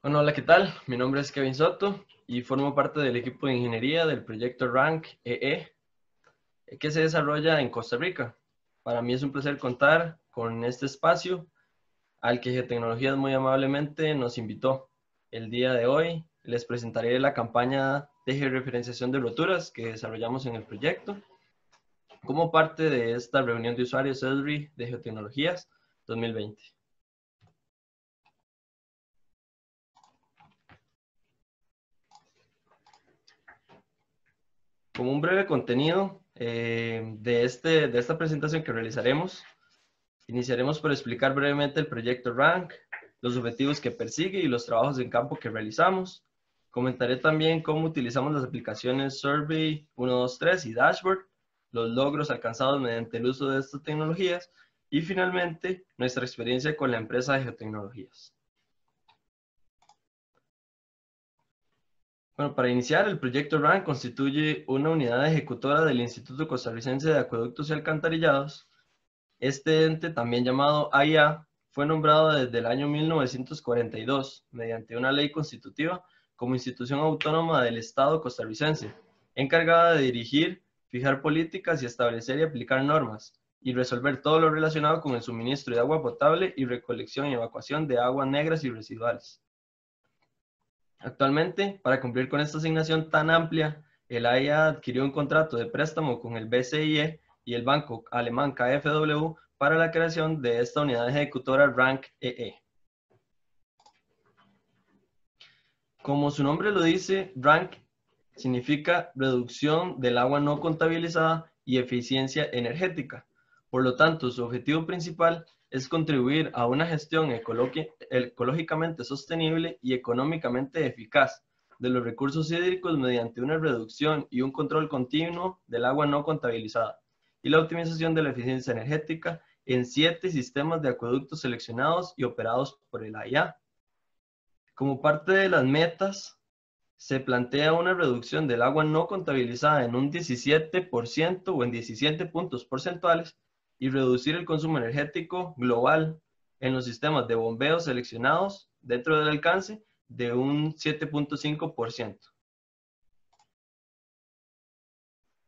Bueno, hola, ¿qué tal? Mi nombre es Kevin Soto y formo parte del equipo de ingeniería del proyecto RANK que se desarrolla en Costa Rica. Para mí es un placer contar con este espacio al que Geotecnologías muy amablemente nos invitó. El día de hoy les presentaré la campaña de georreferenciación de roturas que desarrollamos en el proyecto como parte de esta reunión de usuarios ESRI de Geotecnologías 2020. Como un breve contenido de esta presentación que realizaremos, iniciaremos por explicar brevemente el proyecto RANK, los objetivos que persigue y los trabajos en campo que realizamos. Comentaré también cómo utilizamos las aplicaciones Survey 123 y Dashboard, los logros alcanzados mediante el uso de estas tecnologías y finalmente nuestra experiencia con la empresa de geotecnologías. Bueno, para iniciar, el proyecto RAN constituye una unidad ejecutora del Instituto Costarricense de Acueductos y Alcantarillados. Este ente, también llamado AIA, fue nombrado desde el año 1942, mediante una ley constitutiva, como institución autónoma del Estado costarricense, encargada de dirigir, fijar políticas y establecer y aplicar normas, y resolver todo lo relacionado con el suministro de agua potable y recolección y evacuación de aguas negras y residuales. Actualmente, para cumplir con esta asignación tan amplia, el AIA adquirió un contrato de préstamo con el BCIE y el banco alemán KfW para la creación de esta unidad ejecutora RANK EE. Como su nombre lo dice, RANK significa reducción del agua no contabilizada y eficiencia energética. Por lo tanto, su objetivo principal es contribuir a una gestión ecológicamente sostenible y económicamente eficaz de los recursos hídricos mediante una reducción y un control continuo del agua no contabilizada y la optimización de la eficiencia energética en 7 sistemas de acueductos seleccionados y operados por el AIA. Como parte de las metas, se plantea una reducción del agua no contabilizada en un 17% o en 17 puntos porcentuales y reducir el consumo energético global en los sistemas de bombeo seleccionados dentro del alcance de un 7.5%.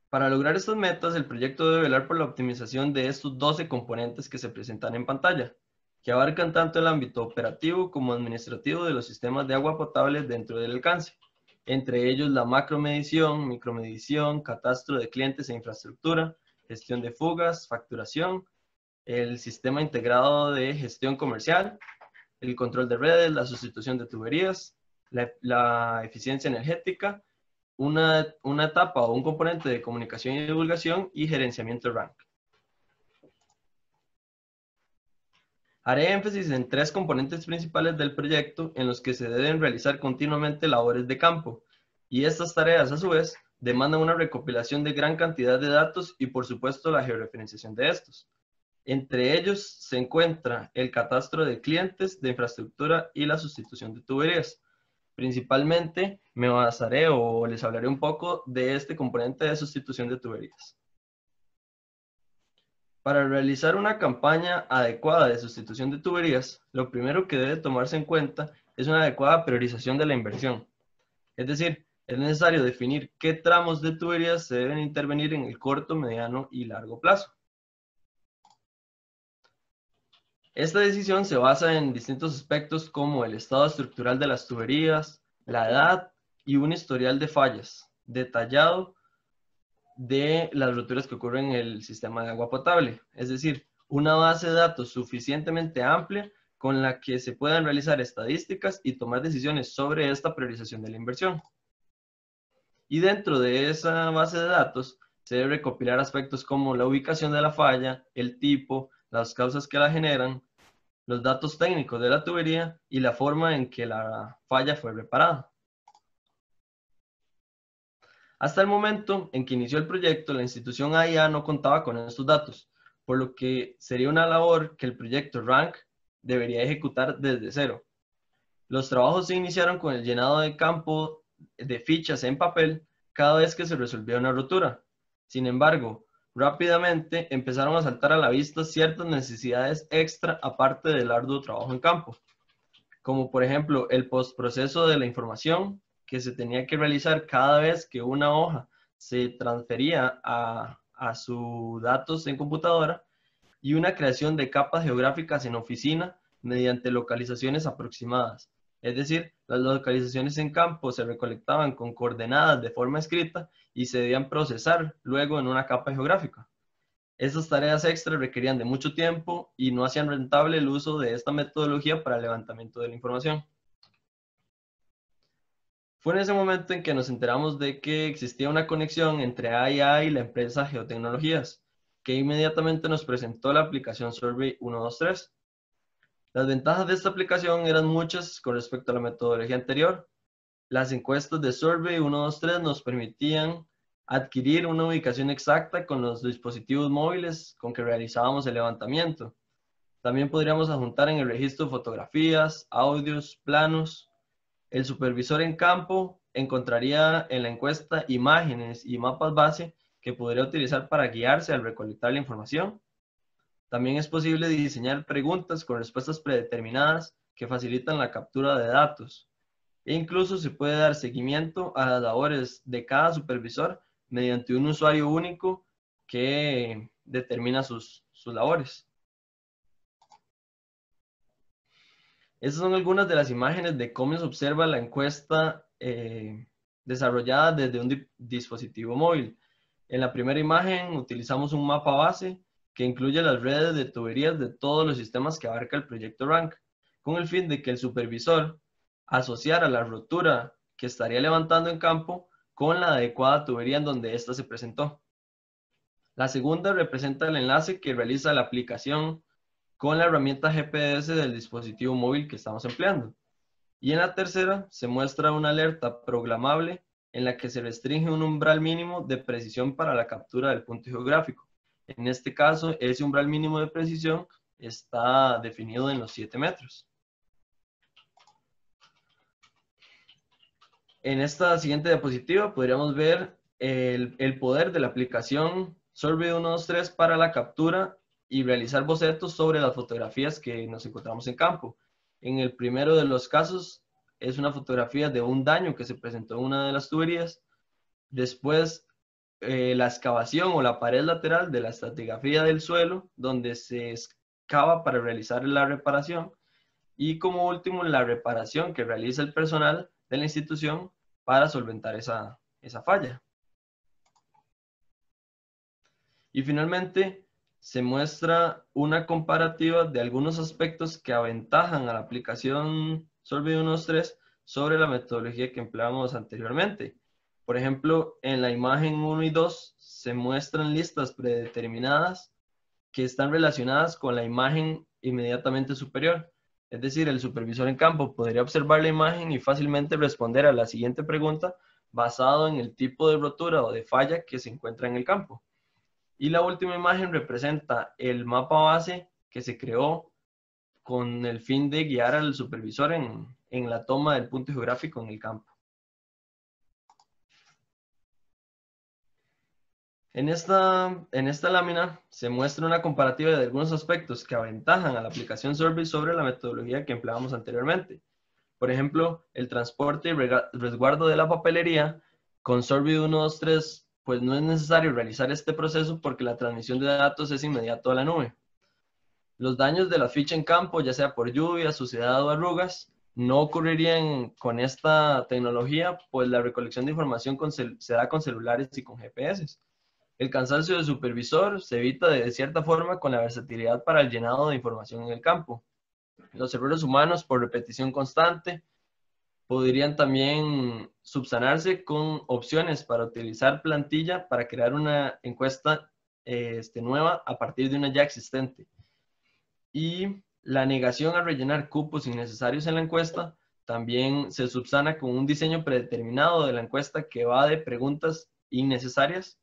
Para lograr estas metas, el proyecto debe velar por la optimización de estos 12 componentes que se presentan en pantalla, que abarcan tanto el ámbito operativo como administrativo de los sistemas de agua potable dentro del alcance, entre ellos la macromedición, micromedición, catastro de clientes e infraestructura, gestión de fugas, facturación, el sistema integrado de gestión comercial, el control de redes, la sustitución de tuberías, la eficiencia energética, una etapa o un componente de comunicación y divulgación y gerenciamiento RANK. Haré énfasis en 3 componentes principales del proyecto en los que se deben realizar continuamente labores de campo, y estas tareas a su vez demandan una recopilación de gran cantidad de datos y por supuesto la georreferenciación de estos. Entre ellos se encuentra el catastro de clientes, de infraestructura y la sustitución de tuberías. Principalmente me basaré o les hablaré un poco de este componente de sustitución de tuberías. Para realizar una campaña adecuada de sustitución de tuberías, lo primero que debe tomarse en cuenta es una adecuada priorización de la inversión. Es decir, es necesario definir qué tramos de tuberías se deben intervenir en el corto, mediano y largo plazo. Esta decisión se basa en distintos aspectos como el estado estructural de las tuberías, la edad y un historial de fallas detallado de las roturas que ocurren en el sistema de agua potable. Es decir, una base de datos suficientemente amplia con la que se puedan realizar estadísticas y tomar decisiones sobre esta priorización de la inversión. Y dentro de esa base de datos se debe recopilar aspectos como la ubicación de la falla, el tipo, las causas que la generan, los datos técnicos de la tubería y la forma en que la falla fue reparada. Hasta el momento en que inició el proyecto, la institución AIA no contaba con estos datos, por lo que sería una labor que el proyecto RANK debería ejecutar desde cero. Los trabajos se iniciaron con el llenado de campo de fichas en papel cada vez que se resolvía una rotura. Sin embargo, rápidamente empezaron a saltar a la vista ciertas necesidades extra aparte del arduo trabajo en campo. como por ejemplo el postproceso de la información que se tenía que realizar cada vez que una hoja se transfería a sus datos en computadora, y una creación de capas geográficas en oficina mediante localizaciones aproximadas. Es decir, las localizaciones en campo se recolectaban con coordenadas de forma escrita y se debían procesar luego en una capa geográfica. Estas tareas extras requerían de mucho tiempo y no hacían rentable el uso de esta metodología para el levantamiento de la información. Fue en ese momento en que nos enteramos de que existía una conexión entre AIA y la empresa Geotecnologías, que inmediatamente nos presentó la aplicación Survey 123. Las ventajas de esta aplicación eran muchas con respecto a la metodología anterior. Las encuestas de Survey 123 nos permitían adquirir una ubicación exacta con los dispositivos móviles con que realizábamos el levantamiento. También podríamos adjuntar en el registro fotografías, audios, planos. El supervisor en campo encontraría en la encuesta imágenes y mapas base que podría utilizar para guiarse al recolectar la información. También es posible diseñar preguntas con respuestas predeterminadas que facilitan la captura de datos. E incluso se puede dar seguimiento a las labores de cada supervisor mediante un usuario único que determina sus labores. Estas son algunas de las imágenes de cómo se observa la encuesta desarrollada desde un dispositivo móvil. En la primera imagen utilizamos un mapa base que incluye las redes de tuberías de todos los sistemas que abarca el proyecto RANC, con el fin de que el supervisor asociara la rotura que estaría levantando en campo con la adecuada tubería en donde ésta se presentó. La segunda representa el enlace que realiza la aplicación con la herramienta GPS del dispositivo móvil que estamos empleando. Y en la tercera se muestra una alerta programable en la que se restringe un umbral mínimo de precisión para la captura del punto geográfico. En este caso, ese umbral mínimo de precisión está definido en los 7 metros. En esta siguiente diapositiva podríamos ver el poder de la aplicación Survey 123 para la captura y realizar bocetos sobre las fotografías que nos encontramos en campo. En el primero de los casos es una fotografía de un daño que se presentó en una de las tuberías. Después, la excavación o la pared lateral de la estratigrafía del suelo, donde se excava para realizar la reparación. Y como último, la reparación que realiza el personal de la institución para solventar esa falla. Y finalmente, se muestra una comparativa de algunos aspectos que aventajan a la aplicación Survey 123 sobre la metodología que empleamos anteriormente. Por ejemplo, en la imagen 1 y 2 se muestran listas predeterminadas que están relacionadas con la imagen inmediatamente superior. Es decir, el supervisor en campo podría observar la imagen y fácilmente responder a la siguiente pregunta basado en el tipo de rotura o de falla que se encuentra en el campo. Y la última imagen representa el mapa base que se creó con el fin de guiar al supervisor en la toma del punto geográfico en el campo. En esta lámina se muestra una comparativa de algunos aspectos que aventajan a la aplicación Survey sobre la metodología que empleábamos anteriormente. Por ejemplo, el transporte y resguardo de la papelería con Survey 123, pues no es necesario realizar este proceso porque la transmisión de datos es inmediato a la nube. Los daños de la ficha en campo, ya sea por lluvia, suciedad o arrugas, no ocurrirían con esta tecnología, pues la recolección de información se da con celulares y con GPS. El cansancio del supervisor se evita de cierta forma con la versatilidad para el llenado de información en el campo. Los errores humanos por repetición constante podrían también subsanarse con opciones para utilizar plantilla para crear una encuesta nueva a partir de una ya existente. Y la negación a rellenar cupos innecesarios en la encuesta también se subsana con un diseño predeterminado de la encuesta que va de preguntas innecesarias.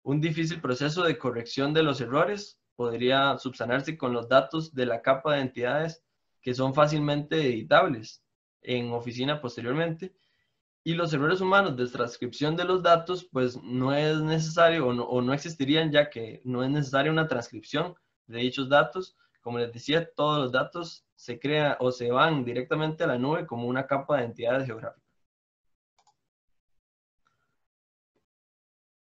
Un difícil proceso de corrección de los errores podría subsanarse con los datos de la capa de entidades que son fácilmente editables en oficina posteriormente. Y los errores humanos de transcripción de los datos, pues no es necesario o no existirían, ya que no es necesaria una transcripción de dichos datos Como les decía, todos los datos se crean o se van directamente a la nube como una capa de entidades geográficas.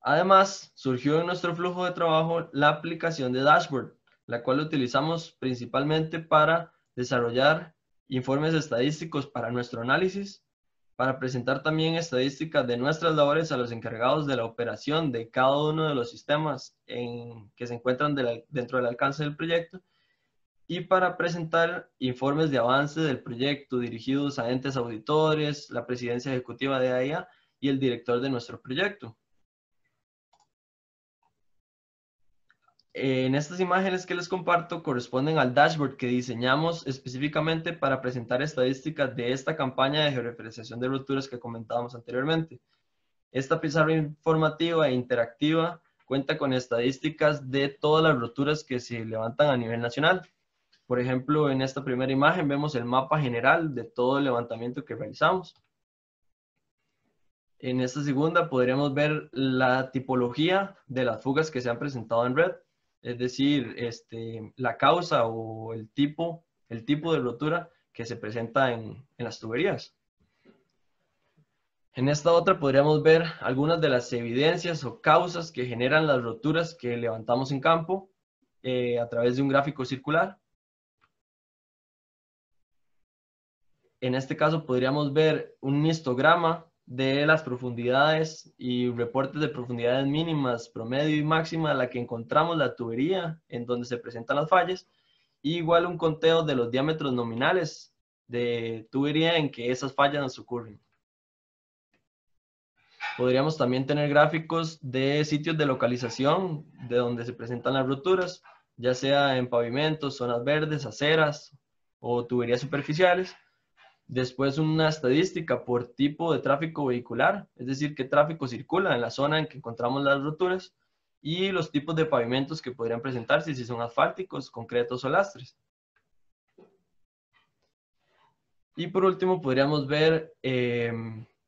Además, surgió en nuestro flujo de trabajo la aplicación de Dashboard, la cual utilizamos principalmente para desarrollar informes estadísticos para nuestro análisis, para presentar también estadísticas de nuestras labores a los encargados de la operación de cada uno de los sistemas que se encuentran dentro del alcance del proyecto, y para presentar informes de avance del proyecto dirigidos a entes auditores, la presidencia ejecutiva de AIA y el director de nuestro proyecto. En estas imágenes que les comparto corresponden al dashboard que diseñamos específicamente para presentar estadísticas de esta campaña de georreferenciación de ruturas que comentábamos anteriormente. Esta pizarra informativa e interactiva cuenta con estadísticas de todas las ruturas que se levantan a nivel nacional. Por ejemplo, en esta primera imagen vemos el mapa general de todo el levantamiento que realizamos. En esta segunda podríamos ver la tipología de las fugas que se han presentado en red. Es decir, la causa o el tipo de rotura que se presenta en las tuberías. En esta otra podríamos ver algunas de las evidencias o causas que generan las roturas que levantamos en campo a través de un gráfico circular. En este caso podríamos ver un histograma de las profundidades y reportes de profundidades mínimas, promedio y máxima a la que encontramos la tubería en donde se presentan las fallas, y igual un conteo de los diámetros nominales de tubería en que esas fallas nos ocurren. Podríamos también tener gráficos de sitios de localización de donde se presentan las roturas, ya sea en pavimentos, zonas verdes, aceras o tuberías superficiales. Después una estadística por tipo de tráfico vehicular, es decir, qué tráfico circula en la zona en que encontramos las roturas, y los tipos de pavimentos que podrían presentarse, si son asfálticos, concretos o lastres. Y por último podríamos ver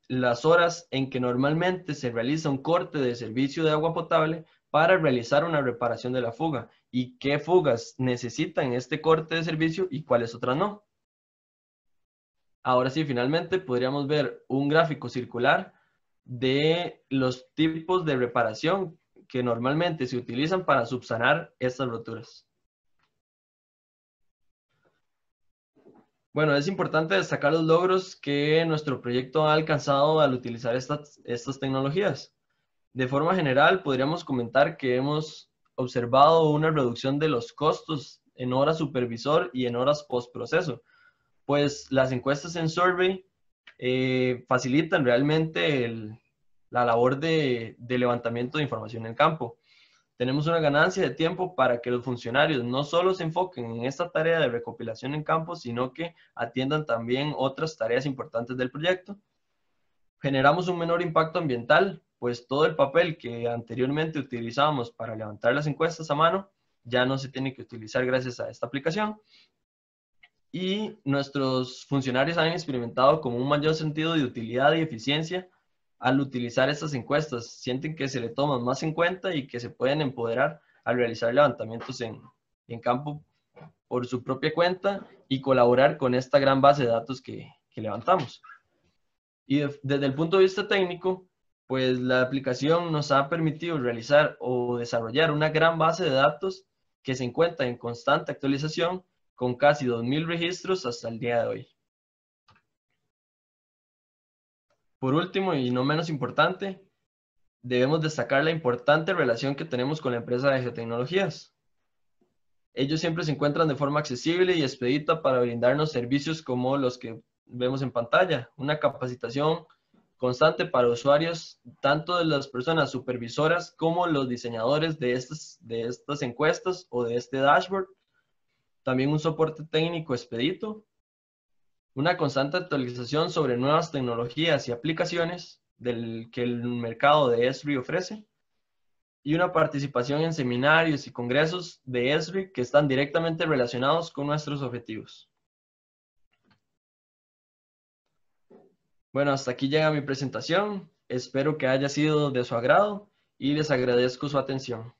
las horas en que normalmente se realiza un corte de servicio de agua potable para realizar una reparación de la fuga, y qué fugas necesitan este corte de servicio y cuáles otras no. Ahora sí, finalmente podríamos ver un gráfico circular de los tipos de reparación que normalmente se utilizan para subsanar estas roturas. Bueno, es importante destacar los logros que nuestro proyecto ha alcanzado al utilizar estas tecnologías. De forma general, podríamos comentar que hemos observado una reducción de los costos en horas supervisor y en horas postproceso, pues las encuestas en Survey facilitan realmente la labor de levantamiento de información en campo. Tenemos una ganancia de tiempo para que los funcionarios no solo se enfoquen en esta tarea de recopilación en campo, sino que atiendan también otras tareas importantes del proyecto. Generamos un menor impacto ambiental, pues todo el papel que anteriormente utilizábamos para levantar las encuestas a mano ya no se tiene que utilizar gracias a esta aplicación. Y nuestros funcionarios han experimentado como un mayor sentido de utilidad y eficiencia al utilizar estas encuestas. Sienten que se le toman más en cuenta y que se pueden empoderar al realizar levantamientos en campo por su propia cuenta y colaborar con esta gran base de datos que levantamos. Y desde el punto de vista técnico, pues la aplicación nos ha permitido realizar o desarrollar una gran base de datos que se encuentra en constante actualización, con casi 2.000 registros hasta el día de hoy. Por último, y no menos importante, debemos destacar la importante relación que tenemos con la empresa de geotecnologías. Ellos siempre se encuentran de forma accesible y expedita para brindarnos servicios como los que vemos en pantalla, una capacitación constante para usuarios, tanto de las personas supervisoras como los diseñadores de estas encuestas o de este dashboard. También un soporte técnico expedito, una constante actualización sobre nuevas tecnologías y aplicaciones que el mercado de Esri ofrece, y una participación en seminarios y congresos de Esri que están directamente relacionados con nuestros objetivos. Bueno, hasta aquí llega mi presentación. Espero que haya sido de su agrado y les agradezco su atención.